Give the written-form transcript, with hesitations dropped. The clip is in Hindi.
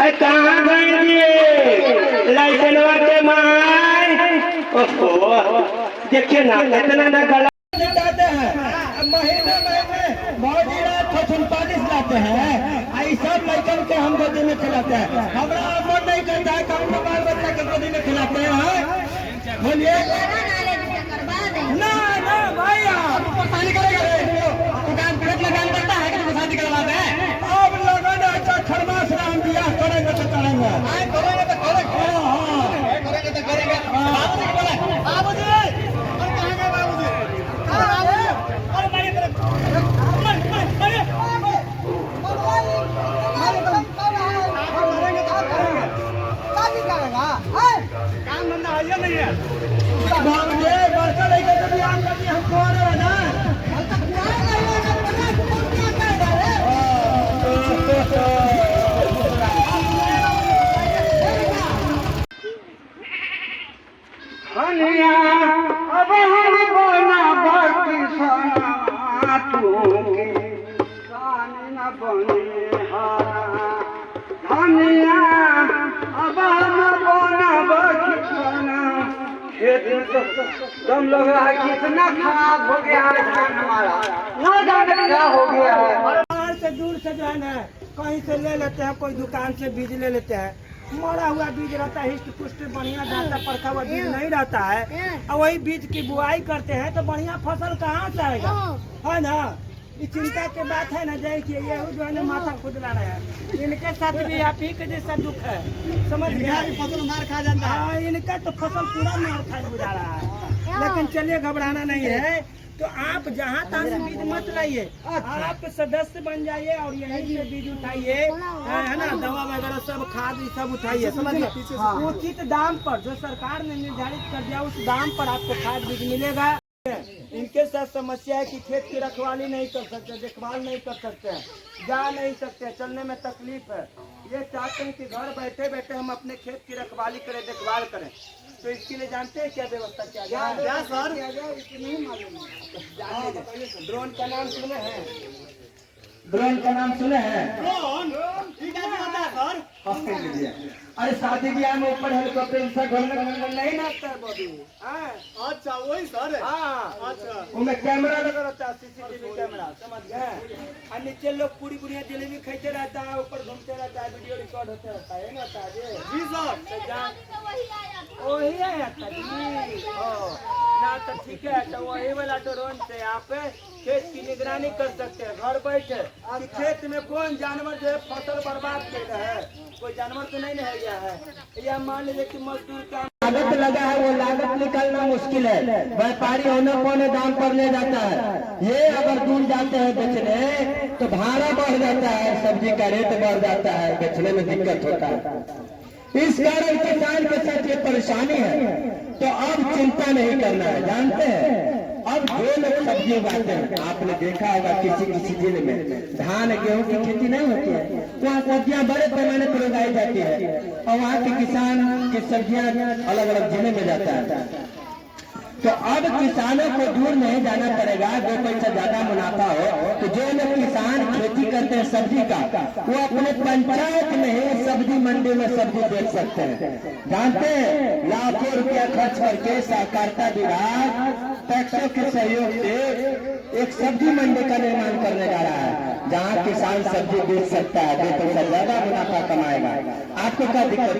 कहाँ गए ये लाइसेंसवा के माय? ओहो देखिए ना कितना ना गला जाते हैं महीने में बहुत ही 45 लाते हैं। आई सब लड़कन के हम गोदी में खिलाते हैं। हमारा मन नहीं करता है हम बाल बच्चा के गोदी में खिलाते हैं। बोलिए ना ना भाई आप परेशानी करेगा दुकान पेट लगान करता है कि शादी करवा दे। अब लगन अच्छा खरमास राम दिया करेंगे तो करेंगे करेंगे तो करेंगे करेंगे तो करेंगे। बाबूजी बोले बाबूजी और कहाँ गए बाबूजी? अरे मारिए काम धंधा है नहीं है बाबूजी बरसा लेकर तो भी आम करनी हमको आ रहा है ना। अब हम बना बाकी सोना तूके न बने हारा धनिया। अब हम बना बाकी सोना खेत तुम लोग कितना खराब हो गया है हमारा ना जाने क्या हो गया है। बाहर से दूर से जो है ना कहीं से ले लेते हैं कोई दुकान से बीज ले लेते हैं। मरा हुआ बीज रहता है हिस्ट पुष्ट बढ़िया रहता है परखा हुआ बीज नहीं रहता है और वही बीज की बुआई करते हैं तो बढ़िया फसल कहाँ से आएगा है ना। ये चिंता की बात है ना। देखिए ये जो है ना माथा खुदला रहे हैं इनके साथ भी आप ही के जैसा दुख है समझ गया। फसल मार खा जाता है इनका तो फसल पूरा मार खा बुझा रहा है। लेकिन चलिए घबराना नहीं है तो आप जहाँ तहाँ से बीज मत लाइए। आप सदस्य बन जाइए और यहीं से बीज उठाइए है ना। दवा वगैरह सब खाद सब उठाइए समझिए उचित दाम पर जो सरकार ने निर्धारित कर दिया उस दाम पर आपको खाद बीज मिलेगा। इनके साथ समस्या है कि खेत की रखवाली नहीं कर सकते देखभाल नहीं कर सकते जा नहीं सकते चलने में तकलीफ है। ये चाहते हैं कि घर बैठे बैठे हम अपने खेत की रखवाली करें देखभाल करें। तो इसके लिए जानते हैं क्या व्यवस्था किया जाए सर? नहीं मालूम। ड्रोन का नाम सुने हैं? ड्रोन का नाम सुने हैं? ड्रोन सर अरे शादी ब्याह में ऊपर हेलीकॉप्टर नहीं नाचता है बॉबी। अच्छा वही सर। हाँ अच्छा उनमें कैमरा लगा रहता है सीसीटीवी कैमरा समझ गए। और नीचे लोग पूरी बुढ़िया जलेबी खाते रहता है ऊपर घूमते रहता है वीडियो रिकॉर्ड होते रहता है ना जी सर। वही आया था जी ना तो ठीक है तो वही वाला ड्रोन से आप खेत की निगरानी कर सकते हैं घर बैठे। खेत में कौन जानवर जो है फसल बर्बाद कर रहा है कोई जानवर तो नहीं रह गया है। या मान लीजिए कि मजदूर का लागत लगा है वो लागत निकालना मुश्किल है। व्यापारी होने पौने दाम पर ले जाता है। ये अगर दूर जाते हैं बेचने तो भाड़ा बढ़ जाता है सब्जी का रेट बढ़ जाता है बेचने में दिक्कत होता है। इस कारण किसान के साथ ये परेशानी है। तो अब चिंता नहीं करना है जानते हैं। अब जो लोग सब्जी उगाते हैं आपने देखा होगा किसी किसी जिले में धान गेहूं की खेती नहीं होती है वहाँ सब्जियां बड़े पैमाने पर उगाई जाती है और वहाँ के किसान की सब्जियां अलग अलग जिले में जाता है। तो अब किसानों को दूर नहीं जाना पड़ेगा। दो पैसा ज्यादा मुनाफा हो तो जो लोग किसान खेती करते हैं सब्जी का वो अपने पंचायत में ही सब्जी मंडी में सब्जी बेच सकते हैं। जानते हैं लाखों रुपया खर्च करके सहकारिता विभाग टैक्सों के सहयोग से एक सब्जी मंडी का निर्माण करने जा रहा है जहाँ किसान सब्जी बेच सकता है दो पैसा ज्यादा मुनाफा कमाएगा। आपको क्या दिक्कत